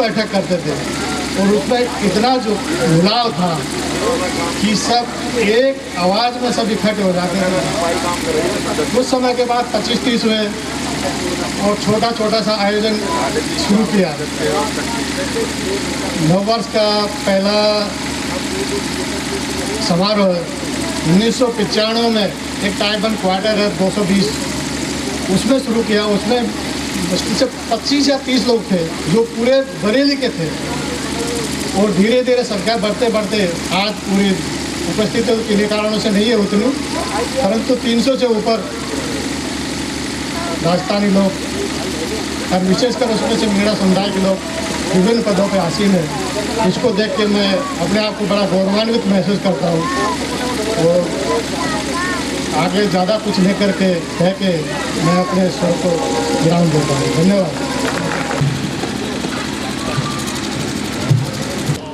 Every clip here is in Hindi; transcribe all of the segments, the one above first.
बैठक करते थे और उसमें इतना जो जुड़ाव था कि सब एक आवाज़ में सब इकट्ठे हो जाते थे। कुछ समय के बाद 25-30 हुए और छोटा छोटा सा आयोजन शुरू किया। नववर्ष का पहला समारोह 1995 में एक टाइबन क्वार्टर है 220, उसमें शुरू किया। उसमें मुश्किल से 25 या 30 लोग थे जो पूरे बरेली के थे और धीरे धीरे संख्या बढ़ते बढ़ते आज पूरी उपस्थित किन्हीं कारणों से नहीं है उतनी, परंतु 300 से ऊपर राजस्थानी लोग और विशेषकर उसमें से मीणा समुदाय के लोग विभिन्न पदों पर आसीन है। इसको देख के मैं अपने आप को बड़ा गौरवान्वित महसूस करता हूँ और आगे ज़्यादा कुछ नहीं करके कह के मैं अपने स्वर को विराम देता हूँ। धन्यवाद।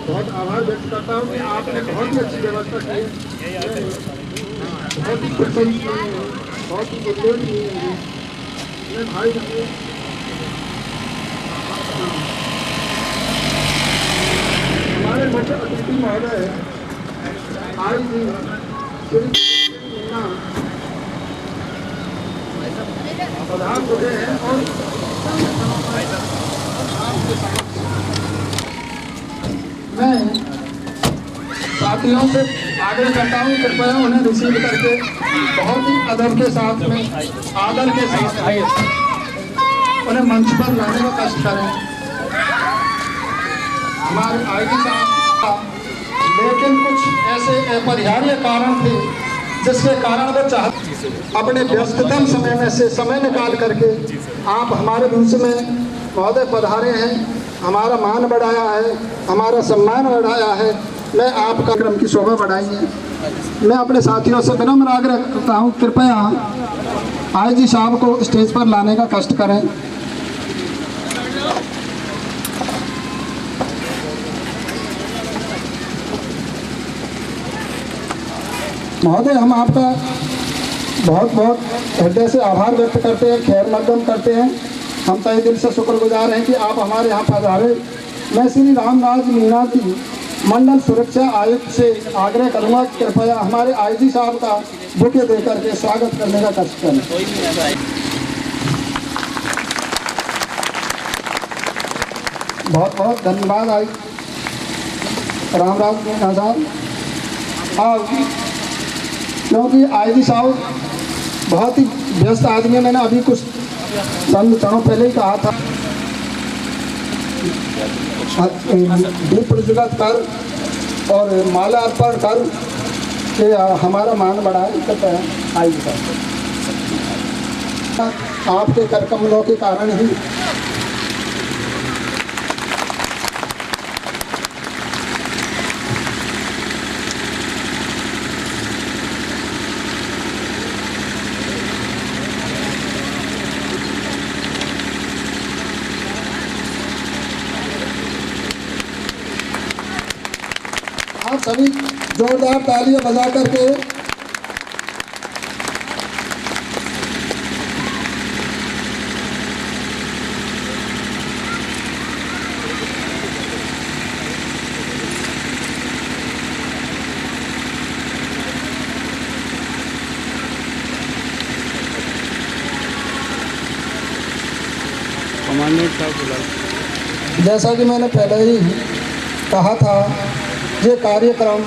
बहुत आभार व्यक्त करता हूँ कि आपने बहुत ही अच्छी व्यवस्था की है, बहुत ही प्रसन्न की है, बहुत ही उल्लेखनीय है। मैं भाई हमारे मुख्य अतिथि महोदय आज भी प्रधान चुके हैं और मैं साथियों से आग्रह करता हूँ कृपया उन्हें रिसीव करके बहुत ही अदब के साथ में आदर के साथ आए उन्हें मंच पर लाने का कष्ट करें। हमारे आईजी साहब लेकिन कुछ ऐसे अपरिहार्य कारण थे जिसके कारण वो चाहते अपने व्यस्ततम समय में से समय निकाल करके आप हमारे बीच में महोदय पधारे हैं, हमारा मान बढ़ाया है, हमारा सम्मान बढ़ाया है। मैं आपका क्रम की शोभा बढ़ाई है। मैं अपने साथियों से विनम्र आग्रह करता हूँ कृपया आईजी साहब को स्टेज पर लाने का कष्ट करें। महोदय हम आपका बहुत बहुत हृदय से आभार व्यक्त करते हैं, खैर मकदम करते हैं। हम तहे दिल से शुक्रगुजार हैं कि आप हमारे यहाँ पधारे। मैं श्री रामराज मीणा जी मंडल सुरक्षा आयुक्त से आग्रह करूँगा कृपया हमारे आईजी साहब का बुके देकर के स्वागत करने का कष्ट करें। बहुत बहुत धन्यवाद आई रामराज मीणा साहब। अब क्योंकि आईजी साहब बहुत ही व्यस्त आदमी है, मैंने अभी कुछ चंद क्षणों पहले ही कहा था दीप प्रज्वलित कर और माला अर्पण कर के हमारा मान बढ़ाए करता है। आईजी साहब आपके कर कमलों के कारण ही आप सभी जोरदार तालियां बजा करके जैसा कि मैंने पहले ही कहा था, ये कार्यक्रम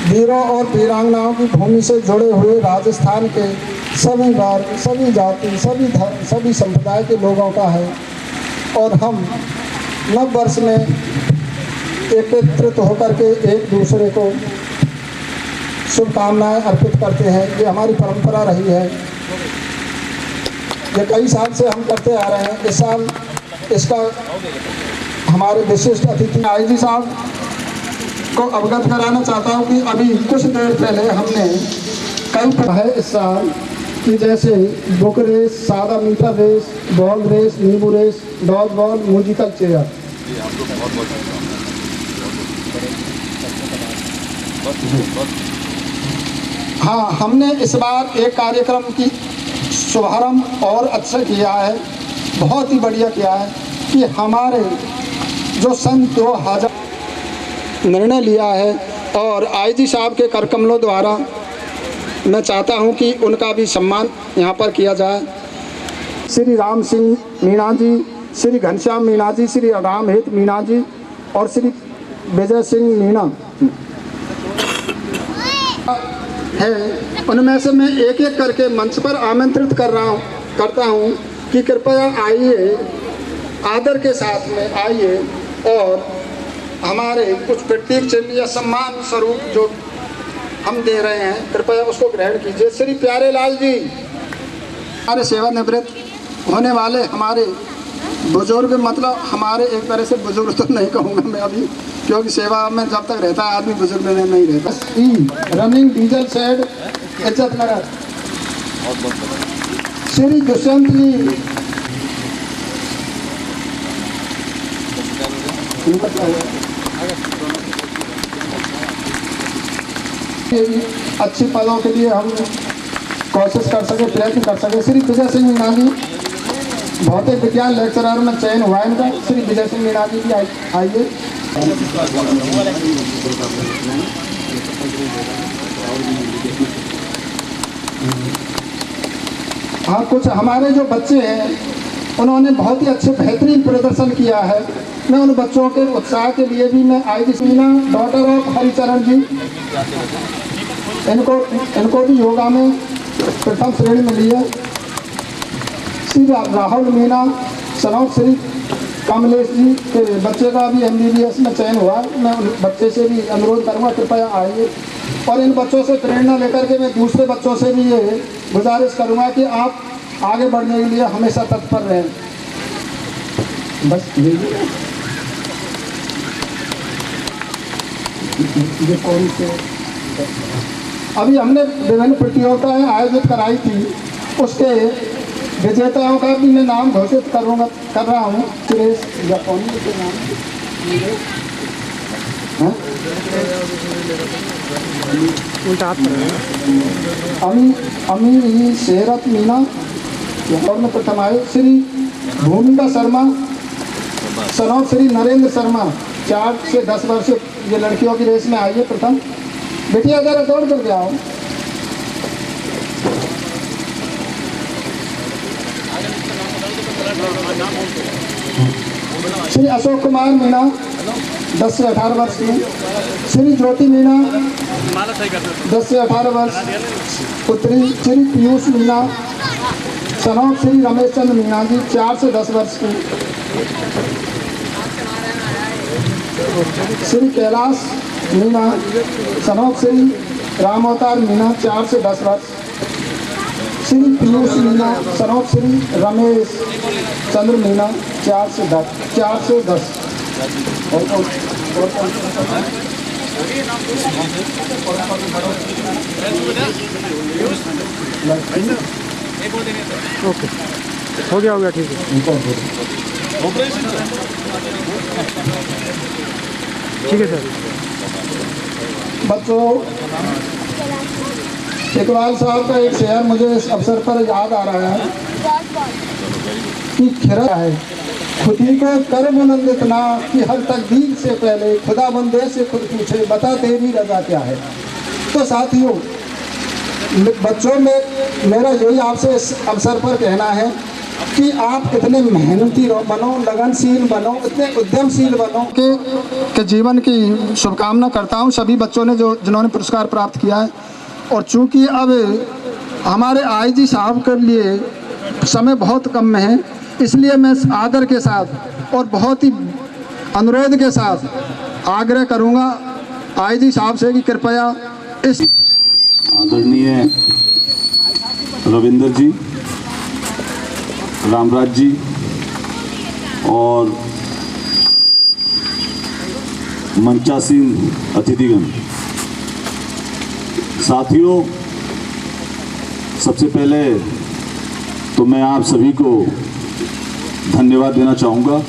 वीरों और वीरांगनाओं की भूमि से जुड़े हुए राजस्थान के सभी वर्ग, सभी जाति, सभी धर्म, सभी संप्रदाय के लोगों का है और हम नव वर्ष में एकत्रित होकर के एक दूसरे को शुभकामनाएं अर्पित करते हैं। ये हमारी परंपरा रही है, ये कई साल से हम करते आ रहे हैं। इस साल इसका हमारे विशिष्ट अतिथि आईजी साहब को अवगत कराना चाहता हूँ कि अभी कुछ देर पहले हमने कई पढ़ा है इस साल कि जैसे बुक रेस, सादा मीठा रेस, बॉल रेस, नींबू race, dodge ball, musical chair. हाँ, हमने इस बार एक कार्यक्रम की शुभारंभ और अच्छा किया है बहुत ही बढ़िया किया है कि हमारे जो सन 2000 निर्णय लिया है और आईजी साहब के कर कमलों द्वारा मैं चाहता हूं कि उनका भी सम्मान यहां पर किया जाए। श्री राम सिंह मीणा जी, श्री घनश्याम मीणा जी, श्री रामहित मीणा जी और श्री विजय सिंह मीणा है, उनमें से मैं एक एक करके मंच पर आमंत्रित करता हूं कि कृपया आइए, आदर के साथ में आइए और हमारे कुछ प्रतीक चिन्ह या सम्मान स्वरूप जो हम दे रहे हैं कृपया उसको ग्रहण कीजिए। श्री प्यारे लाल जी, हमारे सेवानिवृत्त होने वाले हमारे बुजुर्ग, मतलब हमारे एक तरह से बुजुर्ग तो नहीं कहूँगा मैं अभी, क्योंकि सेवा में जब तक रहता है आदमी बुजुर्ग में नहीं रहता। रनिंग डीजल शेड इज्जत नगर, श्री दुष्यंत जी, अच्छे पदों के लिए हम कोशिश कर सके, प्रयत्न कर सके। श्री विजय सिंह मीणा जी, भौतिक विज्ञान लेक्चरर में चयन हुआ इनका। श्री विजय सिंह मीणा जी भी आइए। हाँ, कुछ हमारे जो बच्चे हैं उन्होंने बहुत ही अच्छे बेहतरीन प्रदर्शन किया है। मैं उन बच्चों के उत्साह के लिए भी मैं IG Meena, daughter of Haricharan ji, इनको भी योगा में प्रथम श्रेणी में लिया। श्री राहुल मीना, सनौत श्री कमलेश जी के बच्चे का भी MBBS में चयन हुआ। मैं उन बच्चे से भी अनुरोध करूँगा कृपया आइए और इन बच्चों से प्रेरणा लेकर के मैं दूसरे बच्चों से भी ये गुजारिश करूँगा कि आप आगे बढ़ने के लिए हमेशा तत्पर रहें। बस ये कौन से अभी हमने विभिन्न प्रतियोगिताएं आयोजित कराई थी, उसके विजेताओं का भी मैं नाम घोषित कर रहा हूँ। सुरेश जापानी के नाम अमी शेरत मीना और में प्रथम आए। श्री भूमिका शर्मा, सनौत श्री नरेंद्र शर्मा, 4 से 10 वर्ष ये लड़कियों की रेस में आइए प्रथम। बेटिया जरा दौड़ करके आओ। श्री अशोक कुमार मीणा, 10 से 18 वर्ष की। श्री ज्योति मीणा, 10 से 18 वर्ष पुत्री। श्री पीयूष मीणा, सनौत श्री रमेश चंद्र मीणा जी, 4 से 10 वर्ष की। श्री कैलाश मीणा, सनौत श्री राम अवतार मीणा, 4 से 10 वर्ष। श्री पीयूष मीणा, सनौत श्री रमेश चंद्र मीणा, 4 से 10। ओके, हो गया ठीक है। ठीक है सर। बच्चों, इकबाल साहब का एक शेर मुझे इस अवसर पर याद आ रहा है कि खिरा है खुदी को कर बुलंद इतना कि हर तकदीर से पहले खुदा बंदे से खुद पूछे बता तेरी रजा क्या है। तो साथियों, बच्चों में मेरा यही आपसे इस अवसर पर कहना है कि आप इतने मेहनती बनो, लगनशील बनो, इतने उद्यमशील बनो कि जीवन की शुभकामना करता हूं सभी बच्चों ने जिन्होंने पुरस्कार प्राप्त किया है। और चूंकि अब हमारे आईजी साहब के लिए समय बहुत कम में है, इसलिए मैं आदर के साथ और बहुत ही अनुरोध के साथ आग्रह करूंगा आईजी साहब से कि कृपया इस आदरणीय रविंदर जी, रामराज जी और मंचासीन अतिथिगण, साथियों, सबसे पहले तो मैं आप सभी को धन्यवाद देना चाहूँगा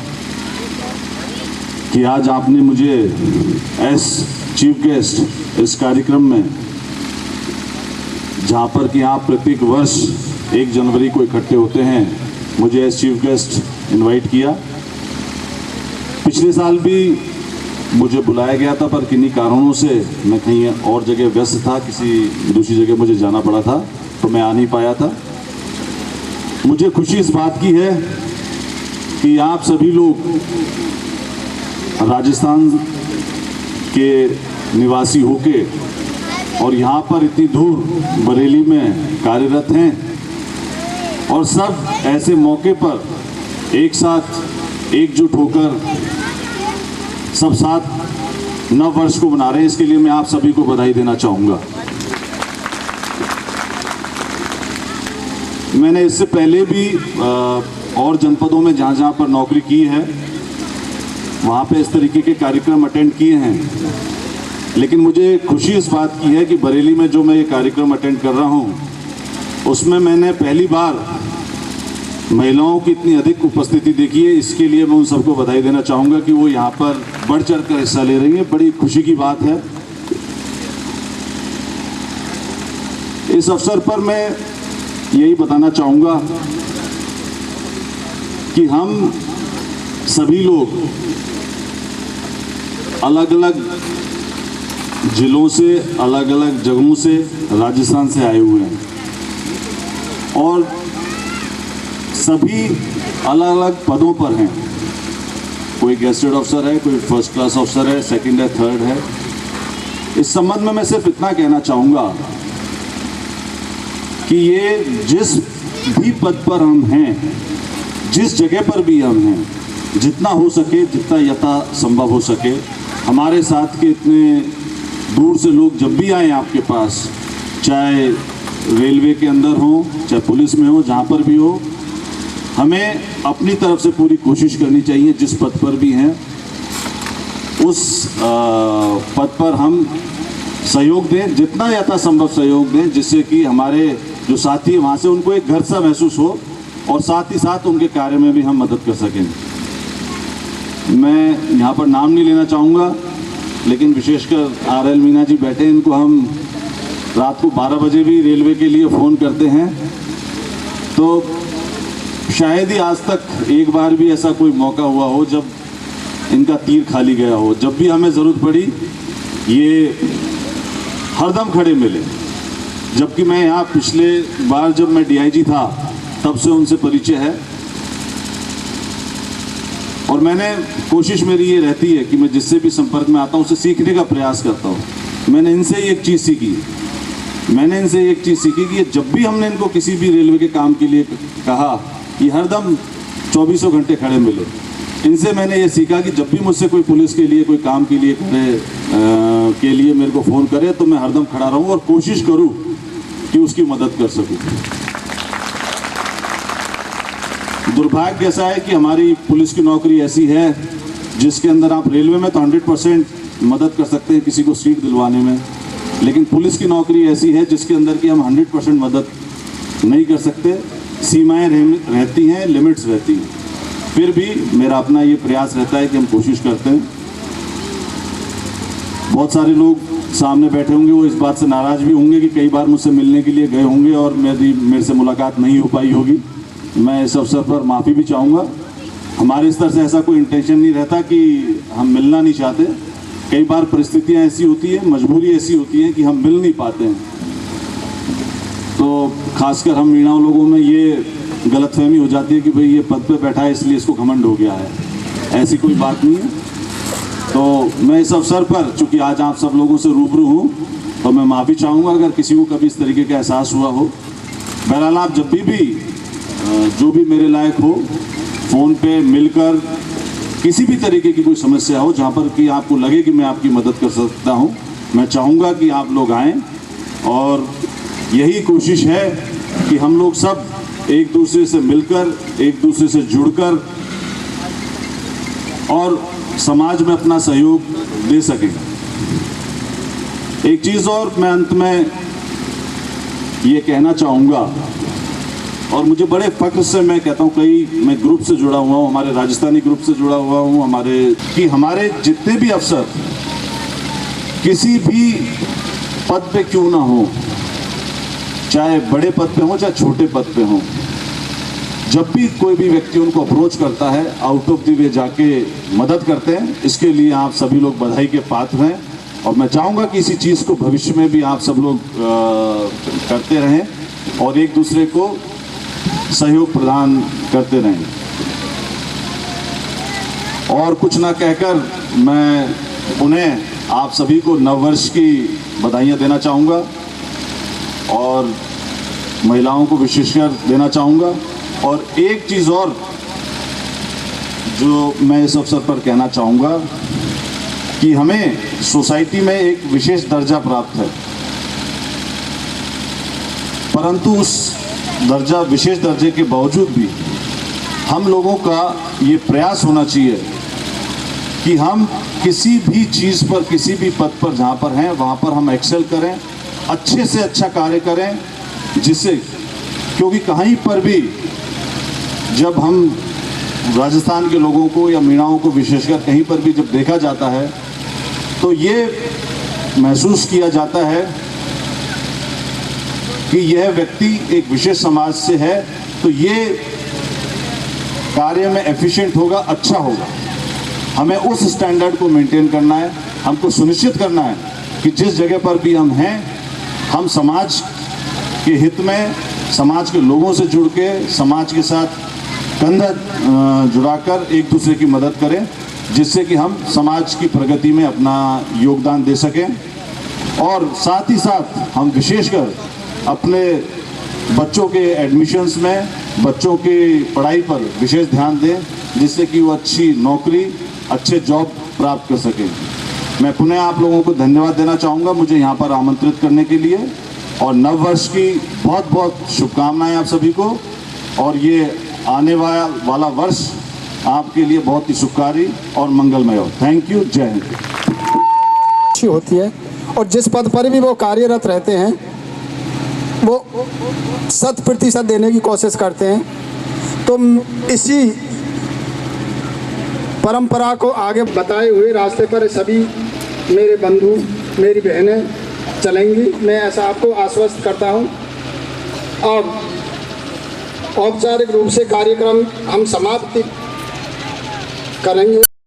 कि आज आपने मुझे एज चीफ गेस्ट इस कार्यक्रम में, जहाँ पर कि आप प्रत्येक वर्ष 1 जनवरी को इकट्ठे होते हैं, मुझे एज चीफ गेस्ट इनवाइट किया। पिछले साल भी मुझे बुलाया गया था, पर किन्हीं कारणों से मैं कहीं और जगह व्यस्त था, किसी दूसरी जगह मुझे जाना पड़ा था, तो मैं आ नहीं पाया था। मुझे खुशी इस बात की है कि आप सभी लोग राजस्थान के निवासी होके और यहाँ पर इतनी दूर बरेली में कार्यरत हैं और सब ऐसे मौके पर एक साथ एकजुट होकर सब साथ नव वर्ष को मना रहे हैं। इसके लिए मैं आप सभी को बधाई देना चाहूँगा। मैंने इससे पहले भी और जनपदों में जहाँ पर नौकरी की है वहाँ पे इस तरीके के कार्यक्रम अटेंड किए हैं, लेकिन मुझे खुशी इस बात की है कि बरेली में जो मैं ये कार्यक्रम अटेंड कर रहा हूँ उसमें मैंने पहली बार महिलाओं की इतनी अधिक उपस्थिति देखी है। इसके लिए मैं उन सबको बधाई देना चाहूँगा कि वो यहाँ पर बढ़ चढ़ कर हिस्सा ले रही हैं। बड़ी खुशी की बात है। इस अवसर पर मैं यही बताना चाहूँगा कि हम सभी लोग अलग अलग जिलों से, अलग अलग जगहों से, राजस्थान से आए हुए हैं और सभी अलग अलग पदों पर हैं। कोई गेस्टेड ऑफिसर है, कोई फर्स्ट क्लास ऑफिसर है, सेकंड है, थर्ड है। इस संबंध में मैं सिर्फ इतना कहना चाहूँगा कि ये जिस भी पद पर हम हैं, जिस जगह पर भी हम हैं, जितना हो सके, जितना यथा संभव हो सके, हमारे साथ के इतने दूर से लोग जब भी आए आपके पास, चाहे रेलवे के अंदर हो, चाहे पुलिस में हो, जहाँ पर भी हो, हमें अपनी तरफ से पूरी कोशिश करनी चाहिए। जिस पद पर भी हैं उस पद पर हम सहयोग दें, जितना यथासंभव सहयोग दें, जिससे कि हमारे जो साथी हैं वहाँ से उनको एक घर सा महसूस हो और साथ ही साथ उनके कार्य में भी हम मदद कर सकें। मैं यहाँ पर नाम नहीं लेना चाहूँगा, लेकिन विशेषकर RL मीना जी बैठे हैं, इनको हम रात को 12 बजे भी रेलवे के लिए फ़ोन करते हैं, तो शायद ही आज तक एक बार भी ऐसा कोई मौका हुआ हो जब इनका तीर खाली गया हो। जब भी हमें ज़रूरत पड़ी ये हरदम खड़े मिले। जबकि मैं यहाँ पिछले बार जब मैं DIG था तब से उनसे परिचय है और मैंने कोशिश मेरी ये रहती है कि मैं जिससे भी संपर्क में आता हूँ उससे सीखने का प्रयास करता हूँ। मैंने इनसे एक चीज़ सीखी कि जब भी हमने इनको किसी भी रेलवे के काम के लिए कहा, ये हरदम 24 घंटे खड़े मिले। इनसे मैंने ये सीखा कि जब भी मुझसे कोई पुलिस के लिए, कोई काम के लिए के लिए मेरे को फ़ोन करे तो मैं हरदम खड़ा रहूं और कोशिश करूं कि उसकी मदद कर सकूं। दुर्भाग्य ऐसा है कि हमारी पुलिस की नौकरी ऐसी है जिसके अंदर आप रेलवे में तो 100% मदद कर सकते हैं किसी को सीट दिलवाने में, लेकिन पुलिस की नौकरी ऐसी है जिसके अंदर कि हम 100% मदद नहीं कर सकते। सीमाएं रहती हैं, लिमिट्स रहती हैं। फिर भी मेरा अपना ये प्रयास रहता है कि हम कोशिश करते हैं। बहुत सारे लोग सामने बैठे होंगे, वो इस बात से नाराज़ भी होंगे कि कई बार मुझसे मिलने के लिए गए होंगे और मेरे से मुलाकात नहीं हो पाई होगी। मैं इस अवसर पर माफ़ी भी चाहूँगा। हमारे स्तर से ऐसा कोई इंटेंशन नहीं रहता कि हम मिलना नहीं चाहते। कई बार परिस्थितियाँ ऐसी होती हैं, मजबूरी ऐसी होती है कि हम मिल नहीं पाते हैं। तो खासकर हम मीणाओं लोगों में ये गलतफहमी हो जाती है कि भाई ये पद पे बैठा है इसलिए इसको घमंड हो गया है। ऐसी कोई बात नहीं है। तो मैं इस अवसर पर, चूँकि आज आप सब लोगों से रूबरू हूँ, तो मैं माफ़ी चाहूँगा अगर किसी को कभी इस तरीके का एहसास हुआ हो। बहरहाल आप जब भी जो भी मेरे लायक हो, फ़ोन पे मिलकर किसी भी तरीके की कोई समस्या हो जहाँ पर कि आपको लगे कि मैं आपकी मदद कर सकता हूँ, मैं चाहूँगा कि आप लोग आएँ। और यही कोशिश है कि हम लोग सब एक दूसरे से मिलकर, एक दूसरे से जुड़कर और समाज में अपना सहयोग दे सकें। एक चीज़ और मैं अंत में ये कहना चाहूँगा, और मुझे बड़े फख्र से मैं कहता हूँ, मैं ग्रुप से जुड़ा हुआ हूँ, हमारे राजस्थानी ग्रुप से जुड़ा हुआ हूँ, हमारे जितने भी अफसर किसी भी पद पे क्यों ना हो, चाहे बड़े पद पे हो चाहे छोटे पद पे हो, जब भी कोई भी व्यक्ति उनको अप्रोच करता है आउट ऑफ द वे जाके मदद करते हैं। इसके लिए आप सभी लोग बधाई के पात्र हैं और मैं चाहूँगा कि इसी चीज़ को भविष्य में भी आप सब लोग करते रहें और एक दूसरे को सहयोग प्रदान करते रहें। और कुछ ना कहकर मैं पुनः आप सभी को नववर्ष की बधाइयाँ देना चाहूँगा और महिलाओं को विशेषकर देना चाहूँगा। और एक चीज़ और जो मैं इस अवसर पर कहना चाहूँगा कि हमें सोसाइटी में एक विशेष दर्जा प्राप्त है, परंतु उस विशेष दर्जे के बावजूद भी हम लोगों का ये प्रयास होना चाहिए कि हम किसी भी चीज़ पर, किसी भी पद पर जहाँ पर हैं वहाँ पर हम एक्सेल करें, अच्छे से अच्छा कार्य करें, जिससे क्योंकि कहीं पर भी जब हम राजस्थान के लोगों को या मीणाओं को विशेषकर कहीं पर भी जब देखा जाता है तो ये महसूस किया जाता है कि यह व्यक्ति एक विशेष समाज से है, तो ये कार्य में एफिशिएंट होगा, अच्छा होगा। हमें उस स्टैंडर्ड को मेंटेन करना है, हमको सुनिश्चित करना है कि जिस जगह पर भी हम हैं हम समाज के हित में, समाज के लोगों से जुड़ के, समाज के साथ कंधा जुड़ाकर एक दूसरे की मदद करें, जिससे कि हम समाज की प्रगति में अपना योगदान दे सकें। और साथ ही साथ हम विशेषकर अपने बच्चों के एडमिशन्स में, बच्चों की पढ़ाई पर विशेष ध्यान दें, जिससे कि वो अच्छी नौकरी, अच्छे जॉब प्राप्त कर सकें। मैं पुनः आप लोगों को धन्यवाद देना चाहूँगा मुझे यहाँ पर आमंत्रित करने के लिए और नव वर्ष की बहुत बहुत शुभकामनाएं आप सभी को। और ये आने वाला वर्ष आपके लिए बहुत ही सुखकारी और मंगलमय हो। Thank you. जय हिंद। अच्छी होती है और जिस पद पर भी वो कार्यरत रहते हैं वो 100% देने की कोशिश करते हैं। तो इसी परंपरा को आगे बताए हुए रास्ते पर सभी मेरे बंधु, मेरी बहनें चलेंगी, मैं ऐसा आपको आश्वस्त करता हूं। और औपचारिक रूप से कार्यक्रम हम समाप्ति करेंगे।